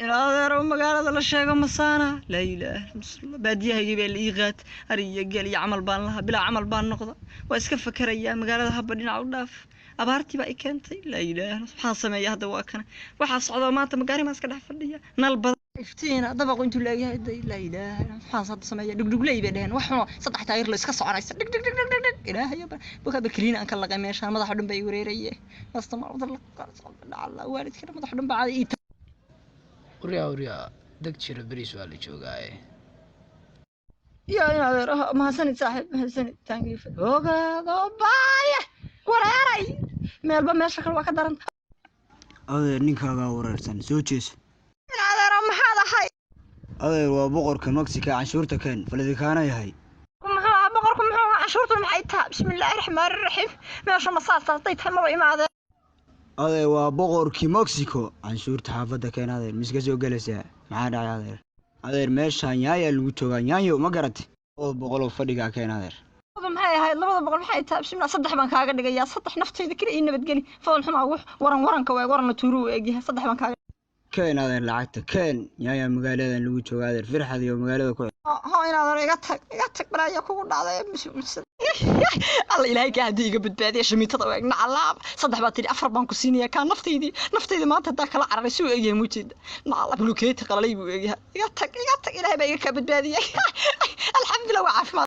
إن هذا مقالة لا شيء مسانا لا إله إلا الله باديها يجيب الإيغات هري قال يعمل بان لها بلا عمل بان نقطة واسكف كريا مقالة هبدين عوداف أبارتي بقى كنتي لا إله سبحان سمايا هذا واكنا وحاس عضو ما تمقاري ما سكت حفلية نلبض افتينا دبق انتو لا إله سبحان صد سمايا دق لي بدهن وحنا صدح تاير لسك صعنا دق دق دق دق إله يا بكا بكرينا أنك الله قميش أنا ما ضحوا دم بيوريريه استمر وضل الله والد كده ما ضحوا دم بعد وريا دق شير بريس والي جوغاي يا ما سند صاحب ما سند تانجي اوغا بايا وراري مeel ba meesha kale waa ka daran adeer ninkaaga wareersan soo jees adeer maxaad ahay adeer waa boqorka Mexico canshuurta keen faladikaana yahay maxaa boqorku muxuu canshuurtu maxay tahay bismillaahir rahmaanir rahiim meesha ma saastay tamo imaade adeer waa boqorkii Mexico canshuurta xaafada keen adeer miska soo galaysa maxaa dhacay adeer meesha yaaya lagu toogaa yaayo ma garatay oo boqol fadhiga keen adeer maxay ahayd labada boqol maxay tahay bismillaah saddex baan kaaga dhigayaa saddex naftayda kale ii nabadgeli fadal xumaa waranka waa waran tuuru eegyahay saddex baan kaaga keen adeer lacagta keen yaaya magaaladan lagu toogaa adeer firxad iyo magaalada ku in adeer iga tag baraya kugu dhacday الله إلهي كهدي قبل بعدي شميتة وإحنا علاب صدق بعتلي أفر بانكو سينيا كان نفتيدي ما تداك لا عربي سوء إيه موجود نعلب بلوكيت قليل إيجها ياتك إلهي بقى قبل بعدي الحمد لله وعاف